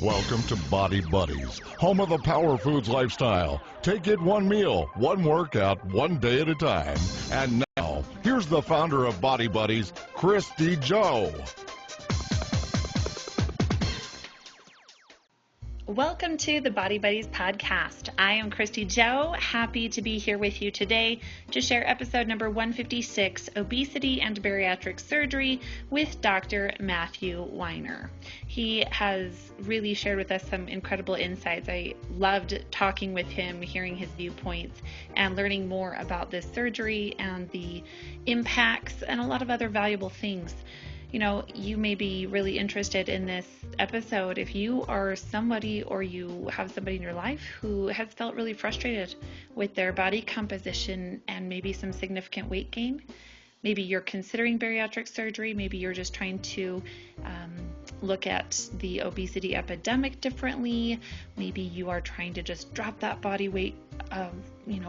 Welcome to Body Buddies, home of the Power Foods lifestyle. Take it one meal, one workout, one day at a time. And now, here's the founder of Body Buddies, Kristy Jo. Welcome to the Body Buddies podcast. I am Kristy Jo, happy to be here with you today to share episode number 156, Obesity and Bariatric Surgery, with Dr. Matthew Weiner. He has really shared with us some incredible insights. I loved talking with him, hearing his viewpoints, and learning more about this surgery and the impacts and a lot of other valuable things. You know, you may be really interested in this episode if you are somebody or you have somebody in your life who has felt really frustrated with their body composition and maybe some significant weight gain. Maybe you're considering bariatric surgery. Maybe you're just trying to look at the obesity epidemic differently. Maybe you are trying to just drop that body weight,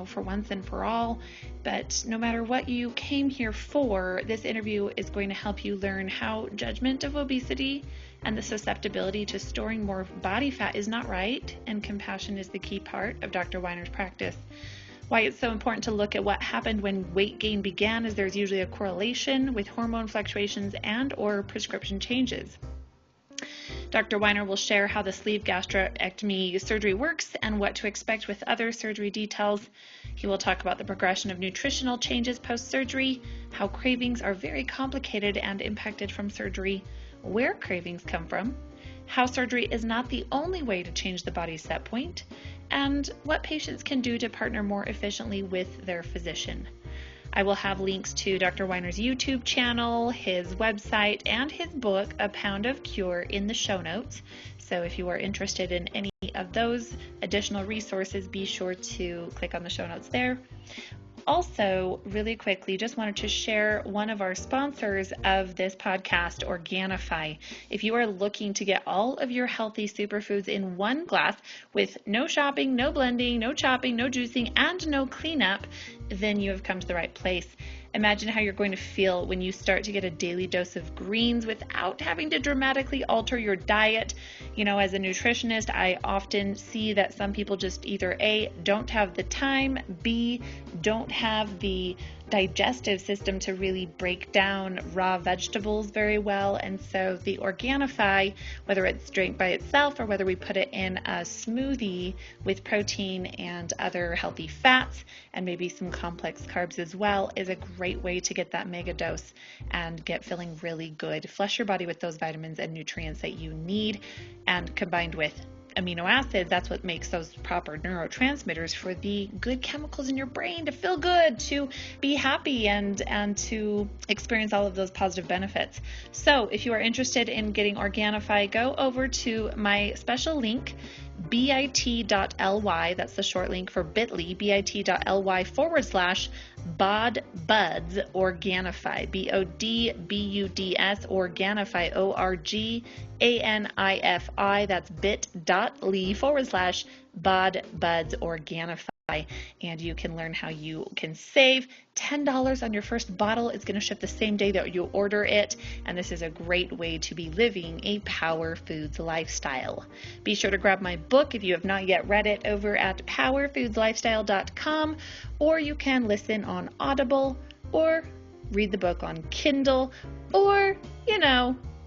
for once and for all. But no matter what you came here for, this interview is going to help you learn how judgment of obesity and the susceptibility to storing more body fat is not right, and compassion is the key part of Dr. Weiner's practice. Why it's so important to look at what happened when weight gain began, as there's usually a correlation with hormone fluctuations and or prescription changes. Dr. Weiner will share how the sleeve gastrectomy surgery works and what to expect with other surgery details. He will talk about the progression of nutritional changes post-surgery, how cravings are very complicated and impacted from surgery, where cravings come from, how surgery is not the only way to change the body's set point, and what patients can do to partner more efficiently with their physician. I will have links to Dr. Weiner's YouTube channel, his website, and his book, A Pound of Cure, in the show notes. So if you are interested in any of those additional resources, be sure to click on the show notes there. Also, really quickly, just wanted to share one of our sponsors of this podcast, Organifi. If you are looking to get all of your healthy superfoods in one glass with no shopping, no blending, no chopping, no juicing, and no cleanup, then you have come to the right place. Imagine how you're going to feel when you start to get a daily dose of greens without having to dramatically alter your diet. You know, as a nutritionist, I often see that some people just either A, don't have the time, B, don't have the digestive system to really break down raw vegetables very well. And so the Organifi, whether it's drank by itself or whether we put it in a smoothie with protein and other healthy fats and maybe some complex carbs as well, is a great way to get that mega dose and get feeling really good. Flush your body with those vitamins and nutrients that you need, and combined with amino acids, that's what makes those proper neurotransmitters for the good chemicals in your brain to feel good, to be happy, and to experience all of those positive benefits. So if you are interested in getting Organifi, go over to my special link, bit.ly, that's the short link for bit.ly, bit.ly/BODBUDS Organifi, BODBUDS Organifi, ORGANIFI, that's bit.ly/BODBUDS Organifi. And you can learn how you can save $10 on your first bottle. It's going to ship the same day that you order it, and this is a great way to be living a Power Foods lifestyle. Be sure to grab my book if you have not yet read it over at powerfoodslifestyle.com, or you can listen on Audible or read the book on Kindle, or,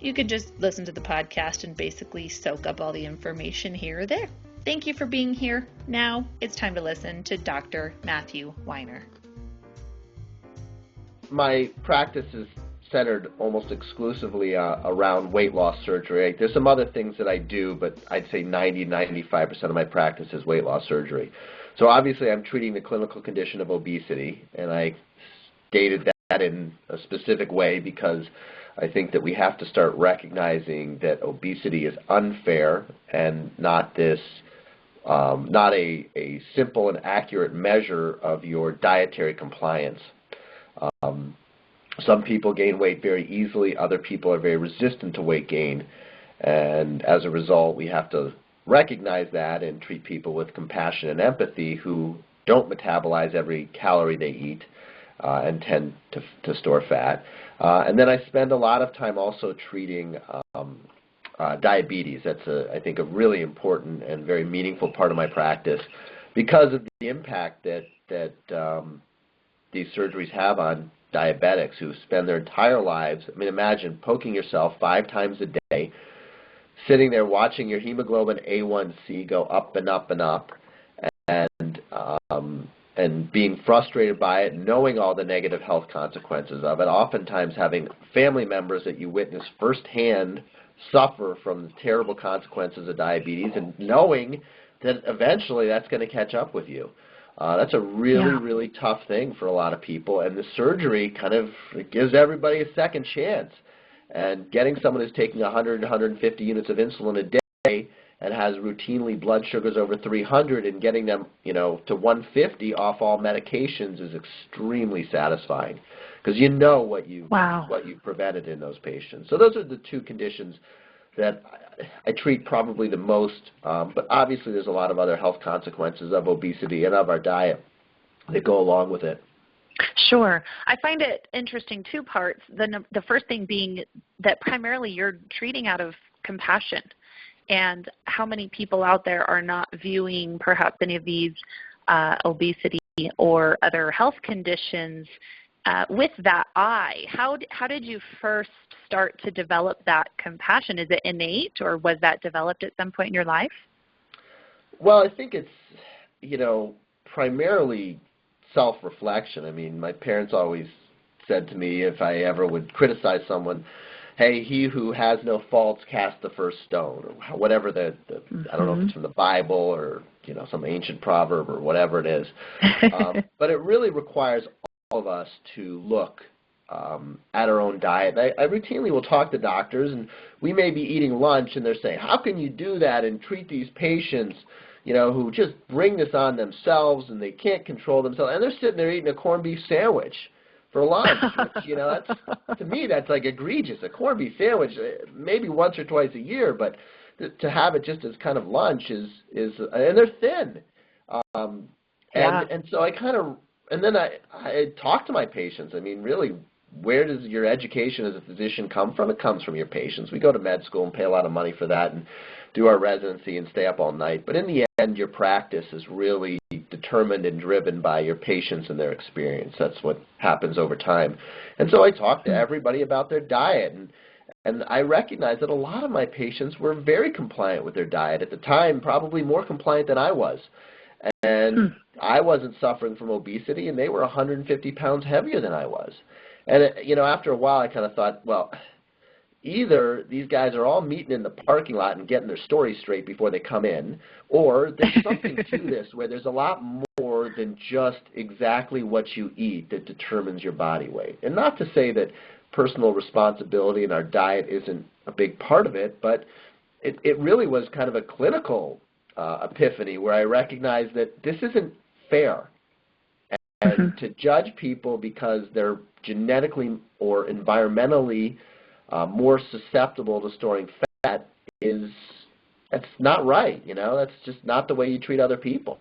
you could just listen to the podcast and basically soak up all the information here or there. Thank you for being here. Now it's time to listen to Dr. Matthew Weiner. My practice is centered almost exclusively around weight loss surgery. There's some other things that I do, but I'd say 90-95% of my practice is weight loss surgery. So obviously I'm treating the clinical condition of obesity, and I stated that in a specific way because I think that we have to start recognizing that obesity is unfair and not a simple and accurate measure of your dietary compliance. Some people gain weight very easily, other people are very resistant to weight gain, and as a result we have to recognize that and treat people with compassion and empathy who don't metabolize every calorie they eat and tend to store fat. And then I spend a lot of time also treating diabetes. That's, I think, a really important and very meaningful part of my practice because of the impact that these surgeries have on diabetics who spend their entire lives. I mean, imagine poking yourself 5 times a day, sitting there watching your hemoglobin A1C go up and up and up, and being frustrated by it, knowing all the negative health consequences of it, oftentimes having family members that you witness firsthand suffer from the terrible consequences of diabetes, and knowing that eventually that's going to catch up with you. That's a really, really tough thing for a lot of people, and the surgery kind of gives everybody a second chance. And getting someone who's taking 100, 150 units of insulin a day and has routinely blood sugars over 300 and getting them, to 150 off all medications is extremely satisfying because you know what you've prevented in those patients. So those are the 2 conditions that I treat probably the most, but obviously there's a lot of other health consequences of obesity and of our diet that go along with it. Sure. I find it interesting 2 parts. The first thing being that primarily you're treating out of compassion, and how many people out there are not viewing perhaps any of these obesity or other health conditions with that eye. How did you first start to develop that compassion? Is it innate, or was that developed at some point in your life? Well, I think it's, primarily self-reflection. I mean, my parents always said to me if I ever would criticize someone, hey, he who has no faults cast the first stone, or whatever I don't know if it's from the Bible or, some ancient proverb or whatever it is. But it really requires all of us to look at our own diet. I routinely will talk to doctors, and we may be eating lunch, and they're saying, how can you do that and treat these patients, who just bring this on themselves and they can't control themselves, and they're sitting there eating a corned beef sandwich for lunch, which, that's, to me, that's like egregious. A corned beef sandwich, maybe once or twice a year, but to have it just as kind of lunch is and they're thin. And so I talk to my patients. I mean, really, where does your education as a physician come from? It comes from your patients. We go to med school and pay a lot of money for that and do our residency and stay up all night. But in the end, your practice is really determined and driven by your patients and their experience. That's what happens over time. And so I talk to everybody about their diet. And I recognize that a lot of my patients were very compliant with their diet. At the time, probably more compliant than I was. And I wasn't suffering from obesity, and they were 150 pounds heavier than I was. And, after a while, I kind of thought, well, either these guys are all meeting in the parking lot and getting their story straight before they come in, or there's something to this where there's a lot more than just exactly what you eat that determines your body weight. And not to say that personal responsibility in our diet isn't a big part of it, but it really was kind of a clinical epiphany where I recognized that this isn't fair. And to judge people because they're genetically or environmentally more susceptible to storing fat that's not right. That's just not the way you treat other people.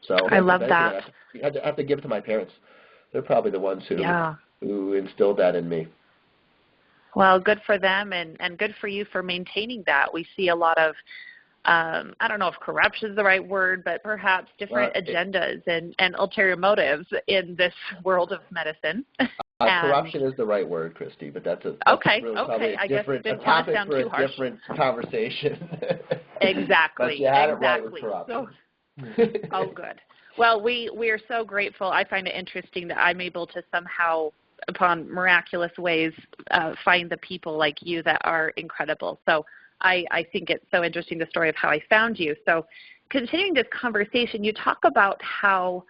So I love that. I have to give it to my parents. They're probably the ones who instilled that in me. Well, good for them, and good for you for maintaining that. We see a lot of, I don't know if corruption is the right word, but perhaps different agendas and ulterior motives in this world of medicine. Corruption is the right word, Kristy, but that's probably a topic for a different conversation. Exactly. But you had it right with corruption. Oh, good. Well, we are so grateful. I find it interesting that I'm able to somehow, upon miraculous ways, find the people like you that are incredible. So I think it's so interesting, the story of how I found you. So continuing this conversation, you talk about how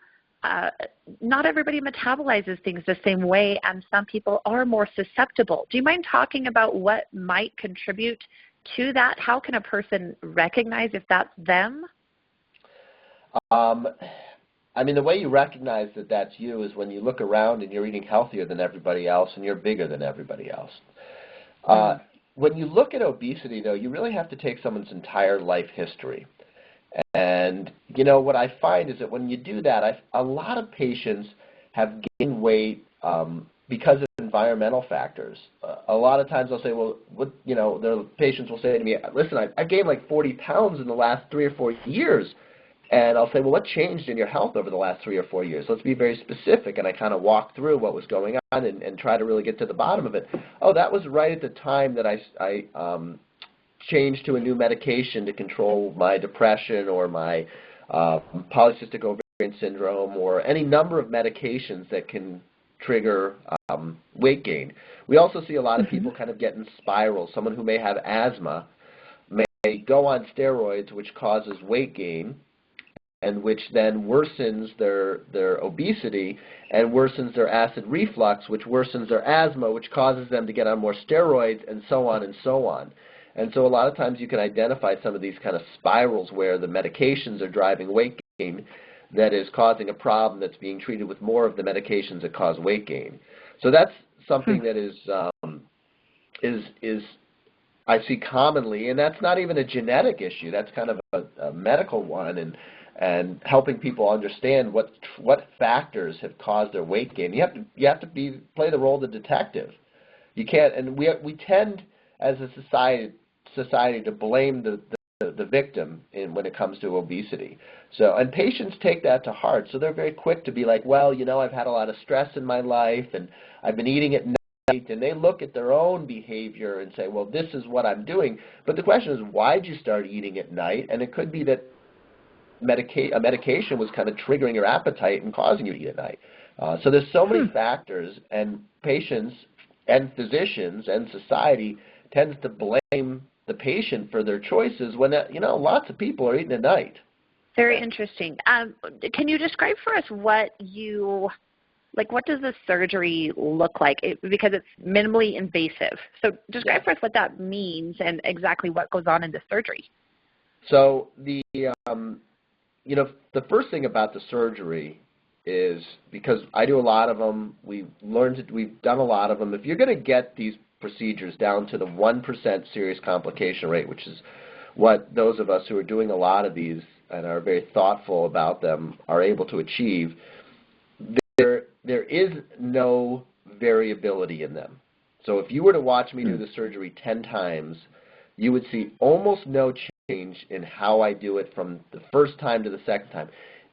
not everybody metabolizes things the same way, and some people are more susceptible. Do you mind talking about what might contribute to that? How can a person recognize if that's them? I mean, the way you recognize that that's you is when you look around and you're eating healthier than everybody else and you're bigger than everybody else. When you look at obesity, though, you really have to take someone's entire life history. And, what I find is that when you do that, a lot of patients have gained weight because of environmental factors. A lot of times I'll say, well, the patients will say to me, listen, I've gained like 40 pounds in the last 3 or 4 years. And I'll say, well, what changed in your health over the last 3 or 4 years? Let's be very specific. And I kind of walk through what was going on and try to really get to the bottom of it. Oh, that was right at the time that I changed to a new medication to control my depression or my polycystic ovarian syndrome or any number of medications that can trigger weight gain. We also see a lot of people kind of get in spirals. Someone who may have asthma may go on steroids, which causes weight gain, and which then worsens their obesity and worsens their acid reflux, which worsens their asthma, which causes them to get on more steroids, and so on and so on. And so a lot of times you can identify some of these kind of spirals where the medications are driving weight gain that is causing a problem that's being treated with more of the medications that cause weight gain. So that's something that is I see commonly, and that's not even a genetic issue. That's kind of a medical one, and helping people understand what factors have caused their weight gain. You have to play the role of the detective. You can't, and we tend as a society to blame the victim when it comes to obesity. So, and patients take that to heart. So they're very quick to be like, well, I've had a lot of stress in my life, and I've been eating at night, and they look at their own behavior and say, well, this is what I'm doing. But the question is, why did you start eating at night? And it could be that a medication was kind of triggering your appetite and causing you to eat at night. So there's so many factors, and patients and physicians and society tends to blame the patient for their choices when, lots of people are eating at night. Very interesting. Can you describe for us what does the surgery look like? Because it's minimally invasive. So describe for us what that means and exactly what goes on in the surgery. So the first thing about the surgery is, because I do a lot of them, we've done a lot of them. If you're going to get these procedures down to the 1% serious complication rate, which is what those of us who are doing a lot of these and are very thoughtful about them are able to achieve, there is no variability in them. So if you were to watch me do the surgery 10 times, you would see almost no change in how I do it from the first time to the second time.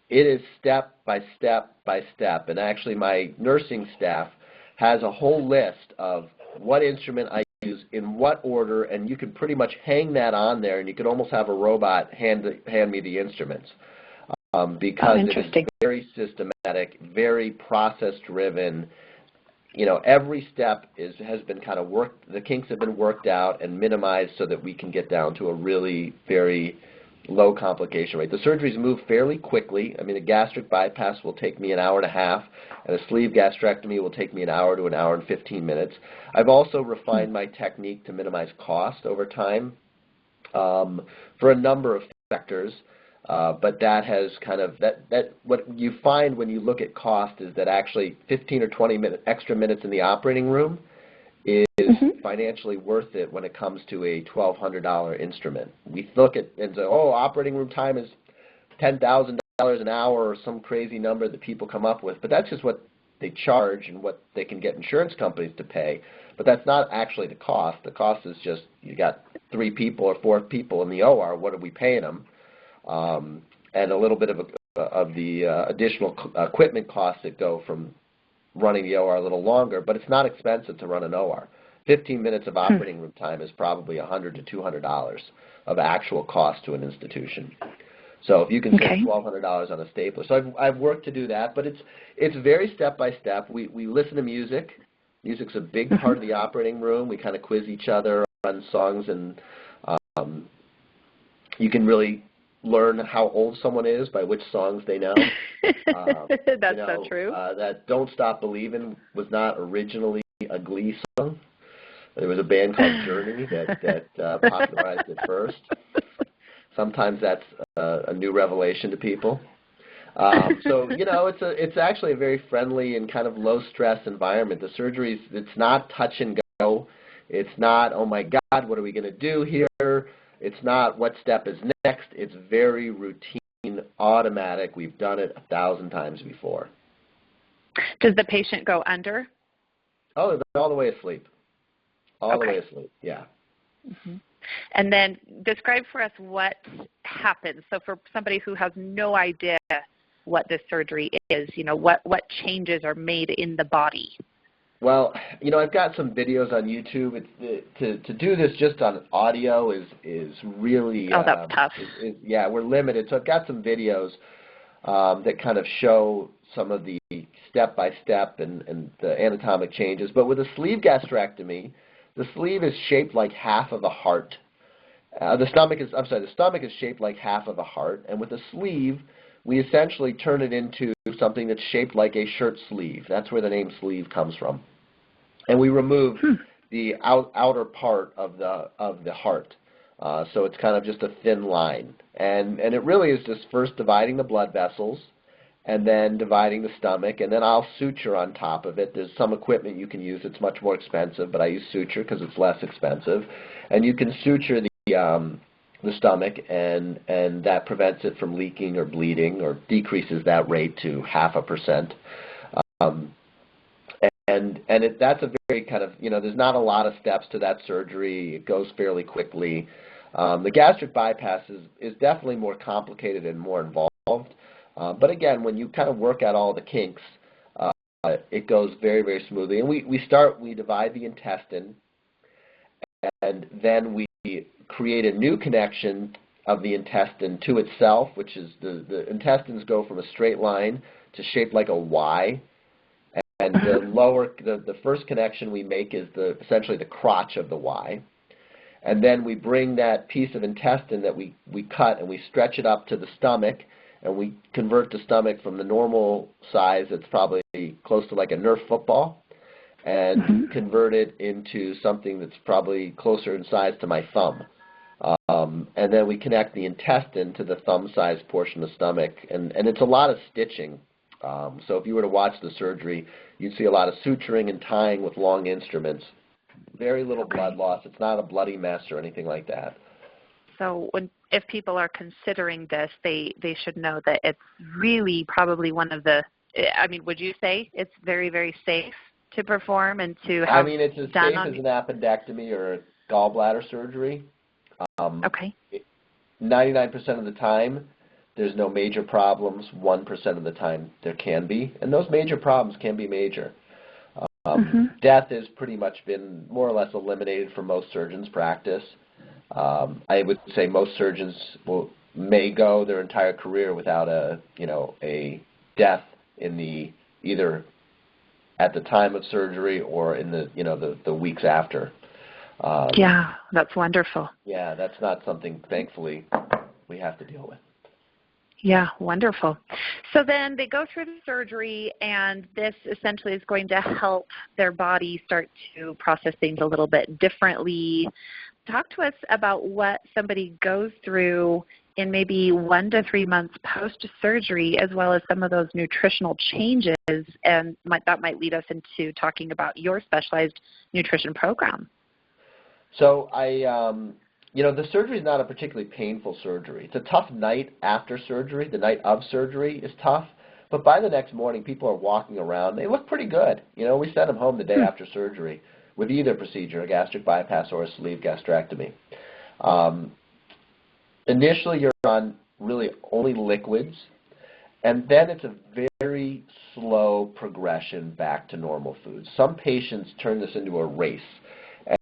It is step by step by step, and actually my nursing staff has a whole list of what instrument I use in what order, and you can pretty much hang that on there, and you could almost have a robot hand me the instruments, because it is very systematic, very process-driven. Every step has been kind of worked, the kinks have been worked out and minimized so that we can get down to a really very low complication rate. The surgeries move fairly quickly. I mean, a gastric bypass will take me an hour and a half, and a sleeve gastrectomy will take me an hour to an hour and 15 minutes. I've also refined my technique to minimize cost over time for a number of factors. But that has kind of, what you find when you look at cost is that actually 15 or 20 extra minutes in the operating room is financially worth it when it comes to a $1,200 instrument. We look at and say, oh, operating room time is $10,000 an hour or some crazy number that people come up with, but that's just what they charge and what they can get insurance companies to pay. But that's not actually the cost. The cost is just, you got 3 people or 4 people in the OR, what are we paying them? And a little bit of the additional equipment costs that go from running the OR a little longer, but it's not expensive to run an OR. 15 minutes of operating room time is probably $100 to $200 of actual cost to an institution. So if you can save $1,200 on a stapler. So I've worked to do that, but it's very step by step. We listen to music. Music's a big part of the operating room. We kind of quiz each other on songs, and you can really learn how old someone is by which songs they know. That's so true. That Don't Stop Believin' was not originally a Glee song. There was a band called Journey that popularized it first. Sometimes that's a new revelation to people. So, it's actually a very friendly and kind of low-stress environment. The surgeries, it's not touch and go. It's not, oh, my God, what are we going to do here? It's not what step is next. It's very routine, automatic. We've done it 1,000 times before. Does the patient go under? Oh, they're all the way asleep. All the Okay. way asleep, yeah. Mm-hmm. And then describe for us what happens. So for somebody who has no idea what this surgery is, what changes are made in the body? Well, I've got some videos on YouTube. To do this just on audio is really that's tough. Yeah, we're limited. So I've got some videos that kind of show some of the step-by-step and the anatomic changes. But with a sleeve gastrectomy, the sleeve is shaped like half of a heart. The stomach is shaped like half of a heart, and with a sleeve, we essentially turn it into something that's shaped like a shirt sleeve. That's where the name sleeve comes from. And we remove the outer part of the heart. So it's kind of just a thin line. And it really is just first dividing the blood vessels and then dividing the stomach, and then I'll suture on top of it. There's some equipment you can use. It's much more expensive, but I use suture because it's less expensive. And you can suture the stomach, and that prevents it from leaking or bleeding or decreases that rate to 0.5%. That's a very kind of, there's not a lot of steps to that surgery. It goes fairly quickly. The gastric bypass is definitely more complicated and more involved. But again, when you kind of work out all the kinks, it goes very, very smoothly. And we divide the intestine, and then we create a new connection of the intestine to itself, which is the intestines go from a straight line to shaped like a Y. And the first connection we make is essentially the crotch of the Y. And then we bring that piece of intestine that we cut and we stretch it up to the stomach, and we convert the stomach from the normal size, it's probably close to like a Nerf football, and convert it into something that's probably closer in size to my thumb. And then we connect the intestine to the thumb-sized portion of the stomach, and it's a lot of stitching. So if you were to watch the surgery, you'd see a lot of suturing and tying with long instruments. Very little blood loss. It's not a bloody mess or anything like that. So if people are considering this, they should know that it's really probably one of the, would you say it's very, very safe to perform and to have it's as done safe as an appendectomy or a gallbladder surgery. Okay. 99% of the time, there's no major problems. 1% of the time, there can be. And those major problems can be major. Death has pretty much been more or less eliminated from most surgeons' practice. I would say most surgeons may go their entire career without a death in either at the time of surgery or in the weeks after. Yeah, that's wonderful. Yeah, that's not something, thankfully, we have to deal with. Yeah, wonderful. So then they go through the surgery, and this essentially is going to help their body start to process things a little bit differently. Talk to us about what somebody goes through in maybe 1 to 3 months post-surgery, as well as some of those nutritional changes, and that might lead us into talking about your specialized nutrition program. So the surgery is not a particularly painful surgery. It's a tough night after surgery. The night of surgery is tough. But by the next morning, people are walking around. They look pretty good. We send them home the day after surgery with either procedure, a gastric bypass or a sleeve gastrectomy. Initially, you're on really only liquids, and then it's a very slow progression back to normal foods. Some patients turn this into a race,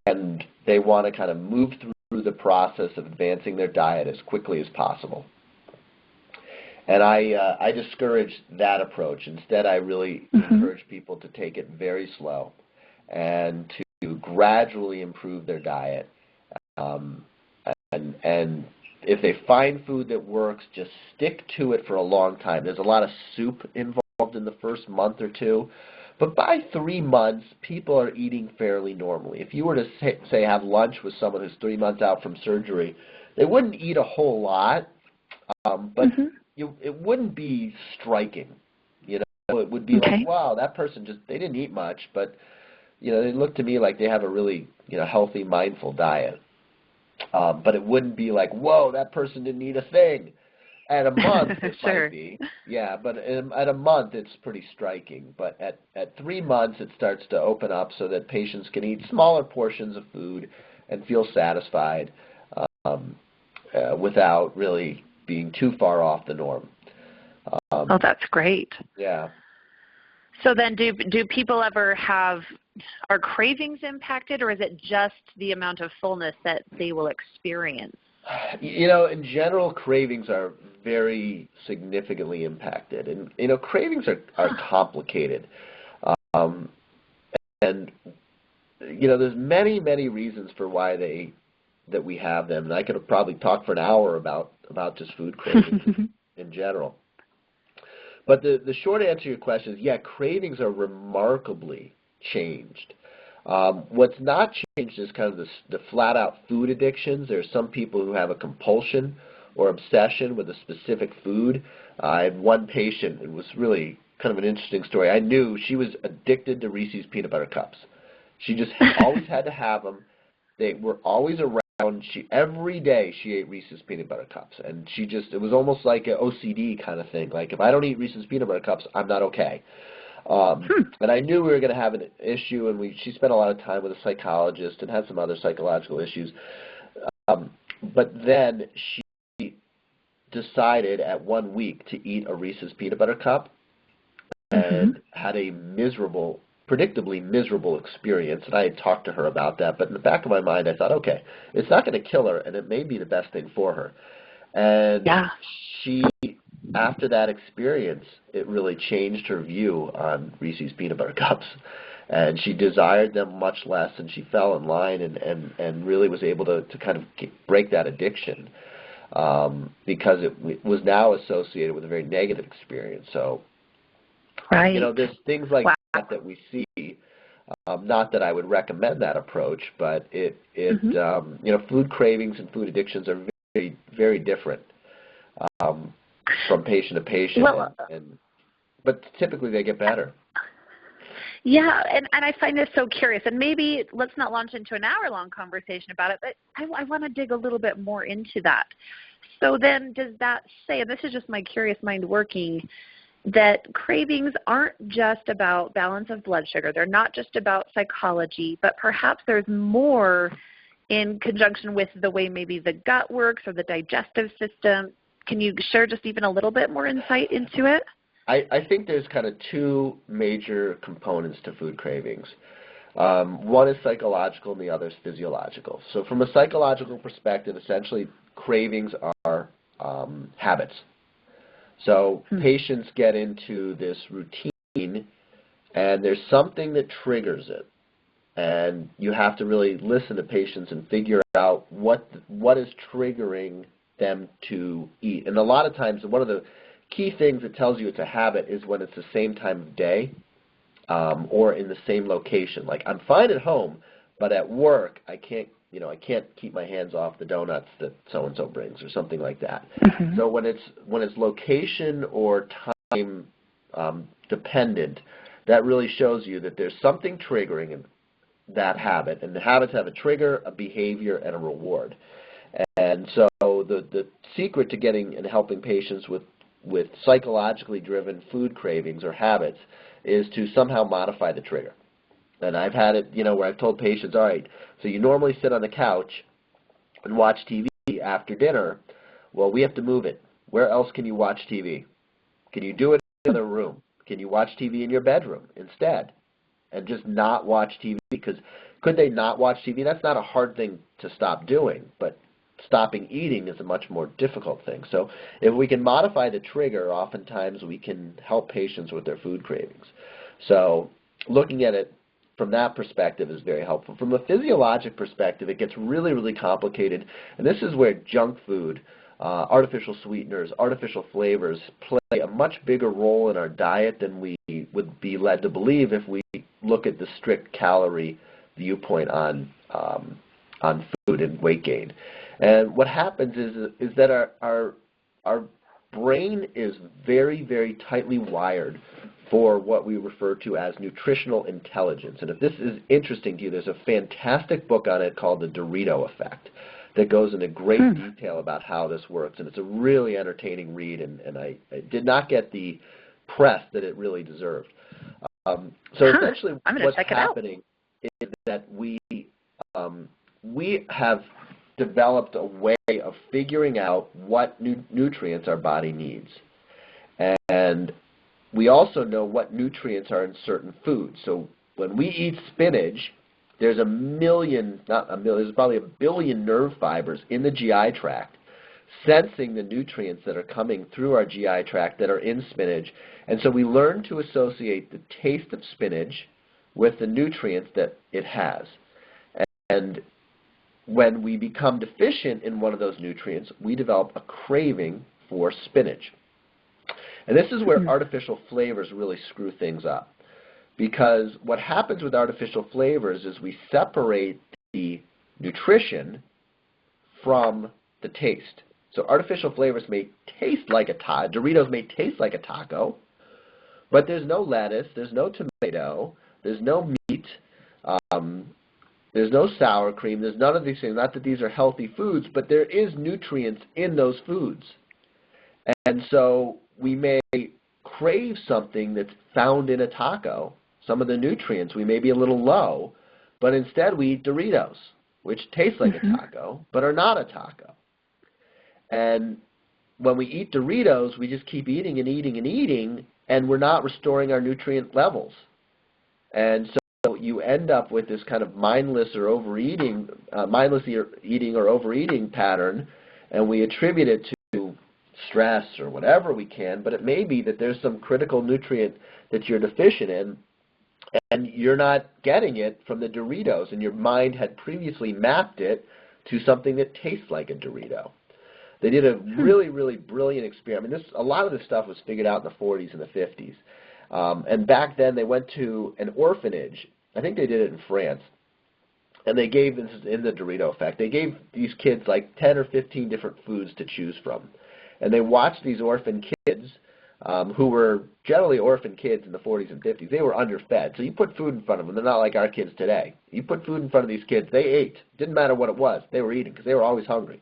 and they want to kind of move through the process of advancing their diet as quickly as possible. And I discourage that approach. Instead, I really encourage people to take it very slow and to gradually improve their diet. And if they find food that works, just stick to it for a long time. There's a lot of soup involved in the first month or two. But by 3 months, people are eating fairly normally. If you were to, say, have lunch with someone who's 3 months out from surgery, they wouldn't eat a whole lot, but it wouldn't be striking. It would be like, wow, that person they didn't eat much, but, they look to me like they have a really, healthy, mindful diet. But it wouldn't be like, whoa, that person didn't eat a thing. At a month, it Sure. might be. Yeah, but at a month, it's pretty striking. But at 3 months, it starts to open up so that patients can eat smaller portions of food and feel satisfied without really being too far off the norm. Oh, that's great. Yeah. So then do people ever are cravings impacted, or is it just the amount of fullness that they will experience? You know, in general, cravings are very significantly impacted. And, you know, cravings are complicated. And, you know, there's many, many reasons for why that we have them. And I could probably talk for an hour about just food cravings in general. But the short answer to your question is, yeah, cravings are remarkably changed. What's not changed is kind of the flat-out food addictions. There are some people who have a compulsion or obsession with a specific food. I had one patient, it was really kind of an interesting story. I knew she was addicted to Reese's peanut butter cups. She just always had to have them. They were always around. Every day she ate Reese's peanut butter cups, and it was almost like an OCD kind of thing. Like, if I don't eat Reese's peanut butter cups, I'm not okay. And I knew we were going to have an issue, and she spent a lot of time with a psychologist and had some other psychological issues. But then she decided at 1 week to eat a Reese's peanut butter cup and had a predictably miserable experience. And I had talked to her about that, but in the back of my mind I thought, okay, it's not going to kill her, and it may be the best thing for her. And she, after that experience, it really changed her view on Reese's peanut butter cups. And she desired them much less, and she fell in line and really was able to kind of break that addiction because it was now associated with a very negative experience. So, you know, there's things like that we see. Not that I would recommend that approach, but you know, food cravings and food addictions are very, very different from patient to patient, but typically they get better. Yeah, and I find this so curious, and maybe let's not launch into an hour-long conversation about it, but I want to dig a little bit more into that. So then does that say, and this is just my curious mind working, that cravings aren't just about balance of blood sugar. They're not just about psychology, but perhaps there's more in conjunction with the way maybe the gut works or the digestive system. Can you share just even a little bit more insight into it? I think there's kind of two major components to food cravings. One is psychological and the other is physiological. So from a psychological perspective, essentially cravings are habits. So patients get into this routine, and there's something that triggers it. And you have to really listen to patients and figure out what is triggering them to eat. And a lot of times, one of the key things that tells you it's a habit is when it's the same time of day or in the same location. Like, I'm fine at home, but at work I can't keep my hands off the donuts that so-and-so brings or something like that. So when it's location or time dependent, that really shows you that there's something triggering that habit. And the habits have a trigger, a behavior, and a reward. And so the secret to getting and helping patients with psychologically driven food cravings or habits is to somehow modify the trigger. And I've had it, where I've told patients, all right, so you normally sit on the couch and watch TV after dinner. Well, we have to move it. Where else can you watch TV? Can you do it in the other room? Can you watch TV in your bedroom instead and just not watch TV? Because could they not watch TV? That's not a hard thing to stop doing, but stopping eating is a much more difficult thing. So if we can modify the trigger, oftentimes we can help patients with their food cravings. So looking at it from that perspective is very helpful. From a physiologic perspective, it gets really, really complicated, and this is where junk food, artificial sweeteners, artificial flavors play a much bigger role in our diet than we would be led to believe if we look at the strict calorie viewpoint on food and weight gain. And what happens is that our brain is very, very tightly wired for what we refer to as nutritional intelligence. And if this is interesting to you, there's a fantastic book on it called The Dorito Effect. that goes into great detail about how this works. And it's a really entertaining read, and I did not get the press that it really deserved. So essentially what's happening is that we have developed a way of figuring out what nutrients our body needs. And we also know what nutrients are in certain foods. So when we eat spinach, there's there's probably 1 billion nerve fibers in the GI tract sensing the nutrients that are coming through our GI tract that are in spinach. And so we learn to associate the taste of spinach with the nutrients that it has. And when we become deficient in one of those nutrients, we develop a craving for spinach. And this is where artificial flavors really screw things up. Because what happens with artificial flavors is we separate the nutrition from the taste. So artificial flavors may taste like a taco. Doritos may taste like a taco, but there's no lettuce, there's no tomato, there's no meat, there's no sour cream, there's none of these things. Not that these are healthy foods, but there is nutrients in those foods. And so we may crave something that's found in a taco. Some of the nutrients, we may be a little low, but instead we eat Doritos, which taste like a taco, but are not a taco. And when we eat Doritos, we just keep eating and eating and eating, and we're not restoring our nutrient levels. And so you end up with this kind of mindless eating or overeating pattern, and we attribute it to stress or whatever we can, but it may be that there's some critical nutrient that you're deficient in, and you're not getting it from the Doritos, and your mind had previously mapped it to something that tastes like a Dorito. They did a really, really brilliant experiment. A lot of this stuff was figured out in the 40s and the 50s. And back then they went to an orphanage. I think they did it in France. And they gave, this is in the Dorito effect, they gave these kids like 10 or 15 different foods to choose from. And they watched these orphan kids who were generally orphan kids in the 40s and 50s. They were underfed. So you put food in front of them. They're not like our kids today. You put food in front of these kids, they ate. Didn't matter what it was. They were eating because they were always hungry.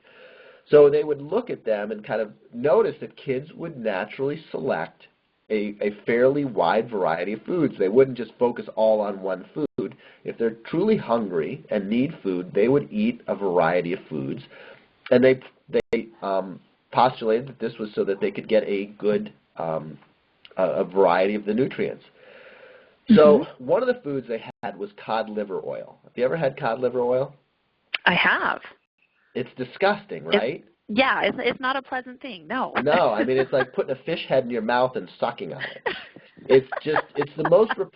So they would look at them and kind of notice that kids would naturally select a fairly wide variety of foods. They wouldn't just focus all on one food. If they're truly hungry and need food, they would eat a variety of foods. And they postulated that this was so that they could get a good a variety of the nutrients. So one of the foods they had was cod liver oil. Have you ever had cod liver oil? I have. It's disgusting, right? It's not a pleasant thing, no. No, I mean, it's like putting a fish head in your mouth and sucking on it. It's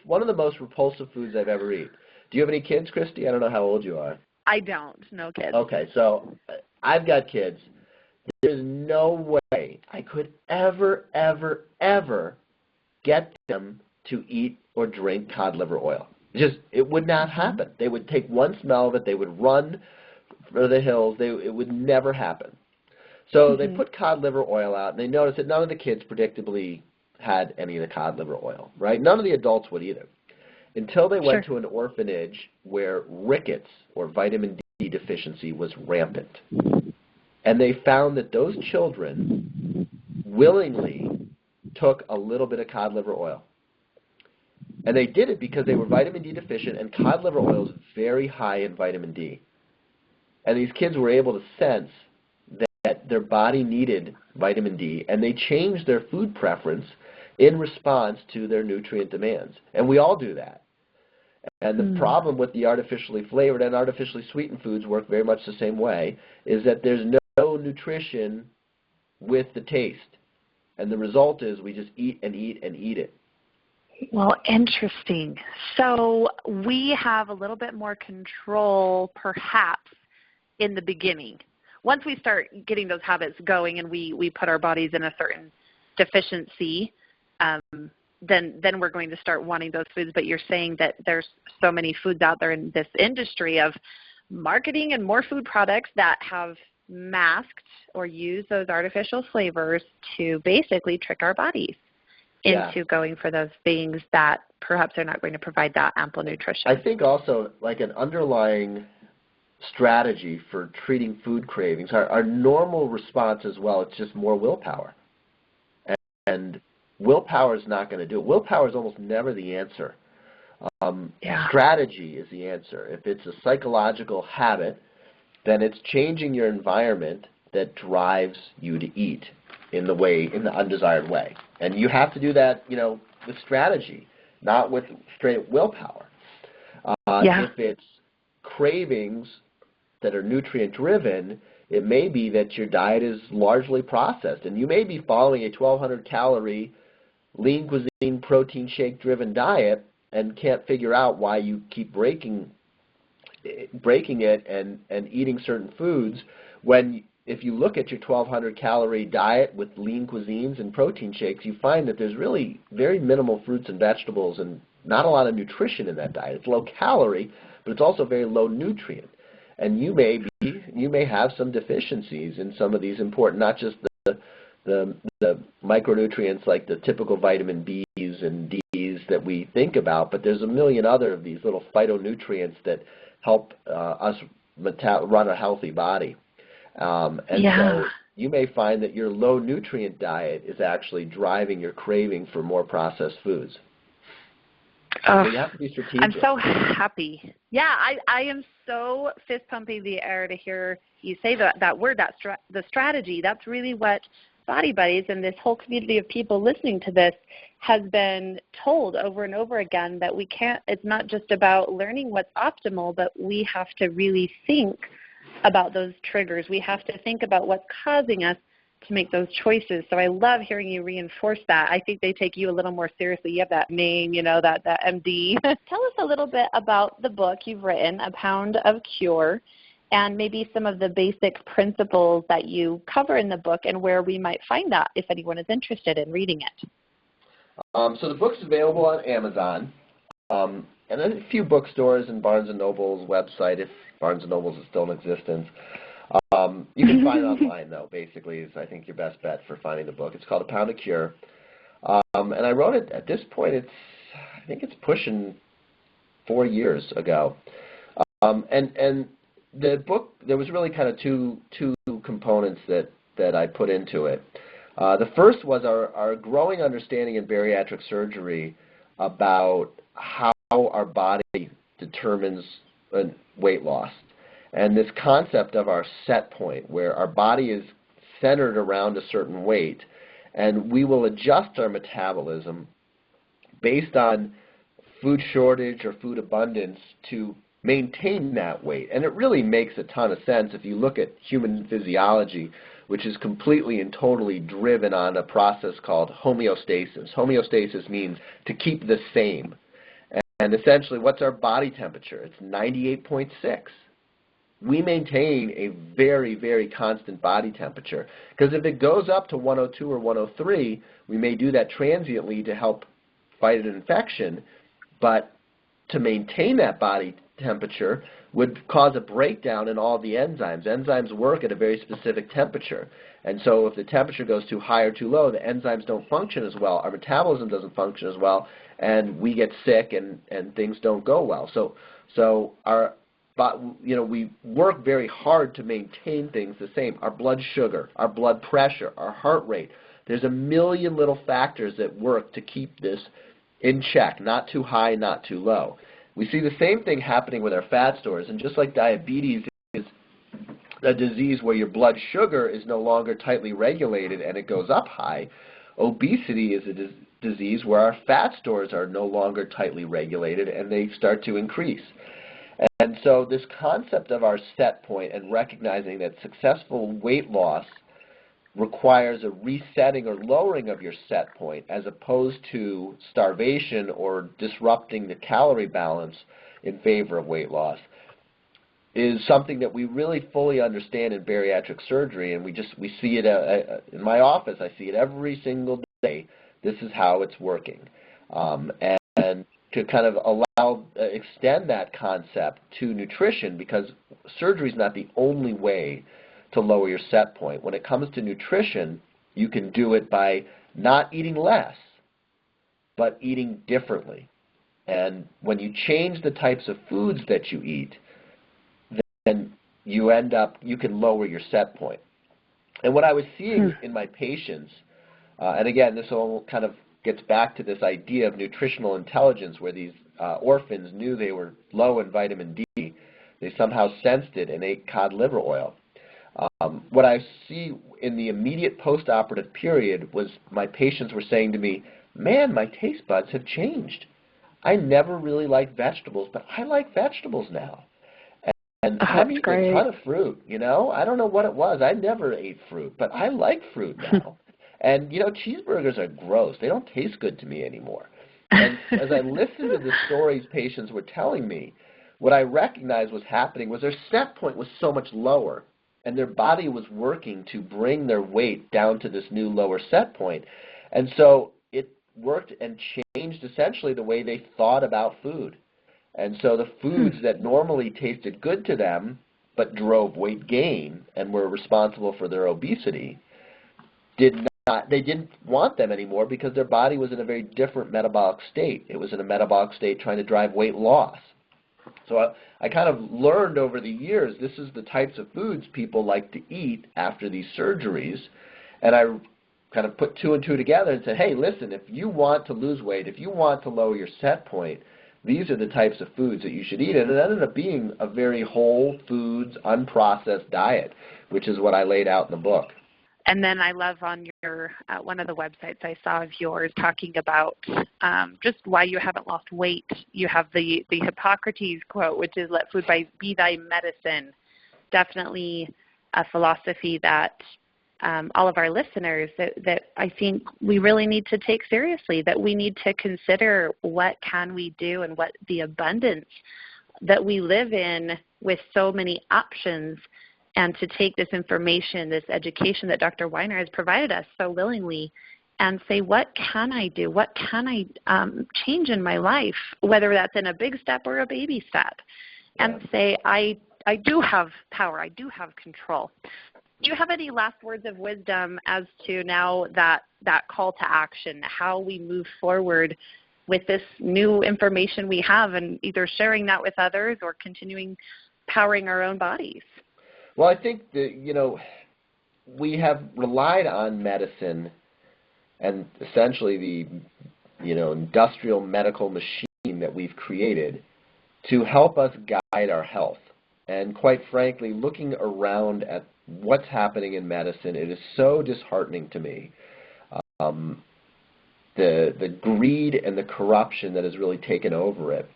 one of the most repulsive foods I've ever eaten. Do you have any kids, Kristy? I don't know how old you are. I don't, no kids. Okay, so I've got kids. There's no way I could ever get them to eat or drink cod liver oil. It would not happen. They would take one smell of it, they would run for the hills. It would never happen. So they put cod liver oil out, and they noticed that none of the kids predictably had any of the cod liver oil, right? None of the adults would either, until they went to an orphanage where rickets, or vitamin D deficiency, was rampant. And they found that those children willingly took a little bit of cod liver oil. And they did it because they were vitamin D deficient, and cod liver oil is very high in vitamin D. And these kids were able to sense that their body needed vitamin D, and they changed their food preference in response to their nutrient demands. And we all do that. And the problem with the artificially flavored and artificially sweetened foods work very much the same way, is that there's no nutrition with the taste. And the result is we just eat and eat and eat it. Well, interesting. So we have a little bit more control, perhaps, in the beginning. Once we start getting those habits going and we put our bodies in a certain deficiency, then we're going to start wanting those foods. But you're saying that there's so many foods out there in this industry of marketing and more food products that have masked or used those artificial flavors to basically trick our bodies into going for those things that perhaps are not going to provide that ample nutrition. I think also like an underlying strategy for treating food cravings. Our normal response as well, it's just more willpower. And willpower is not going to do it. Willpower is almost never the answer. Strategy is the answer. If it's a psychological habit, then it's changing your environment that drives you to eat in the undesired way. And you have to do that, with strategy, not with straight willpower. If it's cravings that are nutrient-driven, it may be that your diet is largely processed, and you may be following a 1,200-calorie, lean cuisine, protein shake-driven diet and can't figure out why you keep breaking it and eating certain foods when if you look at your 1,200-calorie diet with lean cuisines and protein shakes, you find that there's really very minimal fruits and vegetables and not a lot of nutrition in that diet. It's low calorie, but it's also very low nutrient. And you may have some deficiencies in some of these important, not just the micronutrients like the typical vitamin B's and D's that we think about, but there's a million other of these little phytonutrients that help us run a healthy body. So you may find that your low nutrient diet is actually driving your craving for more processed foods. So you have to be strategic. I'm so happy. Yeah, I am so fist pumping the air to hear you say that word, the strategy. That's really what Body Buddies and this whole community of people listening to this has been told over and over again, that we can't, it's not just about learning what's optimal, but we have to really think about those triggers. We have to think about what's causing us to make those choices. So I love hearing you reinforce that. I think they take you a little more seriously. You have that name, that MD. Tell us a little bit about the book you've written, A Pound of Cure, and maybe some of the basic principles that you cover in the book and where we might find that if anyone is interested in reading it. So the book's available on Amazon and then a few bookstores and Barnes & Noble's website, if Barnes & Noble's is still in existence. You can find it online, though, basically, is I think your best bet for finding the book. It's called A Pound of Cure. And I wrote it, at this point, I think it's pushing 4 years ago. And the book, there was really kind of two components that I put into it. The first was our growing understanding in bariatric surgery about how our body determines weight loss. And this concept of our set point, where our body is centered around a certain weight, and we will adjust our metabolism based on food shortage or food abundance to maintain that weight. And it really makes a ton of sense if you look at human physiology, which is completely and totally driven on a process called homeostasis. Homeostasis means to keep the same. And essentially, what's our body temperature? It's 98.6. We maintain a very, very constant body temperature, because if it goes up to 102 or 103, we may do that transiently to help fight an infection, but to maintain that body temperature would cause a breakdown in all the enzymes. Enzymes work at a very specific temperature, and so if the temperature goes too high or too low, the enzymes don't function as well, our metabolism doesn't function as well, and we get sick and things don't go well. So we work very hard to maintain things the same. Our blood sugar, our blood pressure, our heart rate. There's a million little factors that work to keep this in check, not too high, not too low. We see the same thing happening with our fat stores, and just like diabetes is a disease where your blood sugar is no longer tightly regulated and it goes up high, obesity is a disease where our fat stores are no longer tightly regulated and they start to increase. And so this concept of our set point and recognizing that successful weight loss requires a resetting or lowering of your set point as opposed to starvation or disrupting the calorie balance in favor of weight loss is something that we really fully understand in bariatric surgery, and we see it in my office. I see it every single day. This is how it's working. And to kind of extend that concept to nutrition, because surgery is not the only way to lower your set point. When it comes to nutrition, you can do it by not eating less, but eating differently. And when you change the types of foods that you eat, then you can lower your set point. And what I was seeing in my patients, and again, this all kind of gets back to this idea of nutritional intelligence, where these orphans knew they were low in vitamin D. They somehow sensed it and ate cod liver oil. What I see in the immediate post-operative period was my patients were saying to me, man, my taste buds have changed. I never really liked vegetables, but I like vegetables now. And I'm eating a ton of fruit, you know. I don't know what it was. I never ate fruit, but I like fruit now. And, you know, cheeseburgers are gross. They don't taste good to me anymore. And as I listened to the stories patients were telling me, what I recognized was happening was their set point was so much lower, and their body was working to bring their weight down to this new lower set point. And so it worked and changed essentially the way they thought about food. And so the foods that normally tasted good to them but drove weight gain and were responsible for their obesity they didn't want them anymore because their body was in a very different metabolic state. It was in a metabolic state trying to drive weight loss. So I kind of learned over the years this is the types of foods people like to eat after these surgeries, and I kind of put two and two together and said, hey, listen, if you want to lose weight, if you want to lower your set point, these are the types of foods that you should eat. And it ended up being a very whole foods, unprocessed diet, which is what I laid out in the book. And then I love on your one of the websites I saw of yours talking about just why you haven't lost weight. You have the Hippocrates quote, which is "Let food be thy medicine." Definitely a philosophy that all of our listeners that I think we really need to take seriously. That we need to consider what can we do and what the abundance that we live in with so many options. And to take this information, this education that Dr. Weiner has provided us so willingly and say, what can I do? What can I change in my life, whether that's in a big step or a baby step, and say, I do have power. I do have control. Do you have any last words of wisdom as to now that call to action, how we move forward with this new information we have and either sharing that with others or continuing powering our own bodies? Well, I think that, you know, we have relied on medicine and essentially the, you know, industrial medical machine that we've created to help us guide our health. And quite frankly, looking around at what's happening in medicine, it is so disheartening to me. The greed and the corruption that has really taken over it.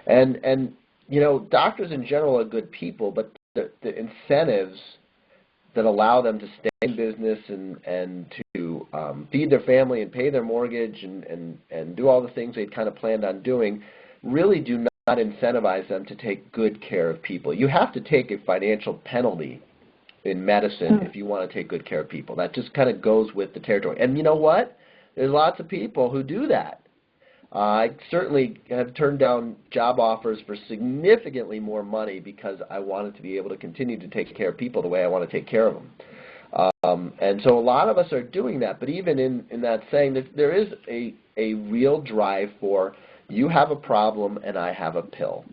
And you know, doctors in general are good people, but the incentives that allow them to stay in business and to feed their family and pay their mortgage and do all the things they'd kind of planned on doing really do not incentivize them to take good care of people. You have to take a financial penalty in medicine if you want to take good care of people. That just kind of goes with the territory. And you know what? There's lots of people who do that. I certainly have turned down job offers for significantly more money because I wanted to be able to continue to take care of people the way I want to take care of them. And so a lot of us are doing that. But even in that saying, there is a real drive for you have a problem and I have a pill.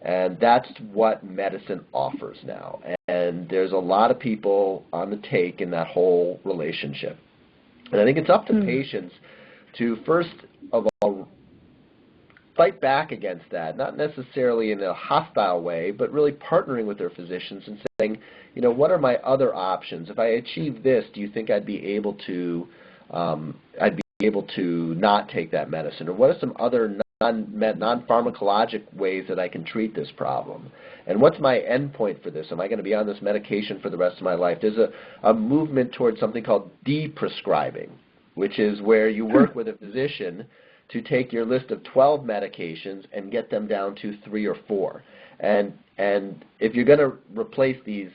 And that's what medicine offers now. And there's a lot of people on the take in that whole relationship. And I think it's up to patients to first of all fight back against that, not necessarily in a hostile way, but really partnering with their physicians and saying, you know, what are my other options? If I achieve this, do you think I'd be able to not take that medicine? Or what are some other non-pharmacologic ways that I can treat this problem? And what's my end point for this? Am I going to be on this medication for the rest of my life? There's a movement towards something called de-prescribing, which is where you work with a physician to take your list of 12 medications and get them down to 3 or 4. And if you're going to replace the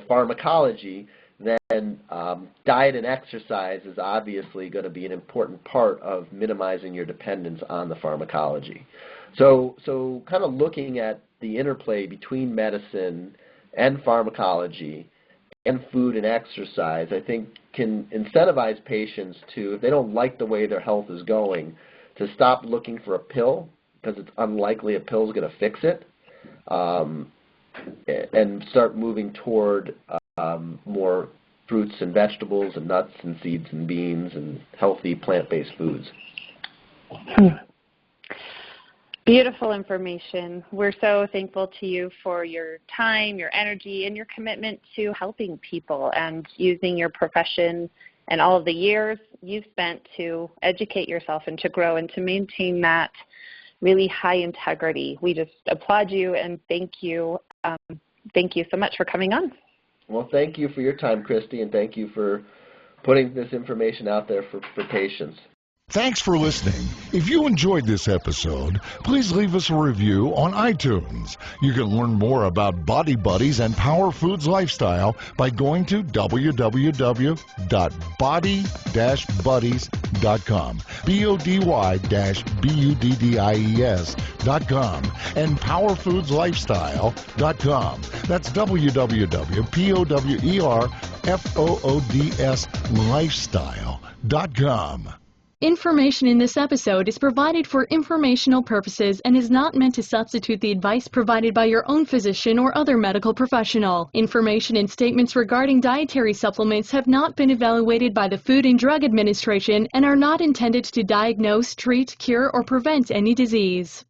pharmacology, then diet and exercise is obviously going to be an important part of minimizing your dependence on the pharmacology. So kind of looking at the interplay between medicine and pharmacology and food and exercise, I think can incentivize patients to, if they don't like the way their health is going, to stop looking for a pill because it's unlikely a pill is going to fix it, and start moving toward more fruits and vegetables and nuts and seeds and beans and healthy plant-based foods. Beautiful information. We're so thankful to you for your time, your energy, and your commitment to helping people and using your profession and all of the years you've spent to educate yourself and to grow and to maintain that really high integrity. We just applaud you and thank you. Thank you so much for coming on. Well, thank you for your time, Kristy, and thank you for putting this information out there for patients. Thanks for listening. If you enjoyed this episode, please leave us a review on iTunes. You can learn more about Body Buddies and Power Foods Lifestyle by going to www.body-buddies.com, BODY-BUDDIES.com, and powerfoodslifestyle.com. That's www.POWERFOODS-lifestyle.com. Information in this episode is provided for informational purposes and is not meant to substitute the advice provided by your own physician or other medical professional. Information and statements regarding dietary supplements have not been evaluated by the Food and Drug Administration and are not intended to diagnose, treat, cure, or prevent any disease.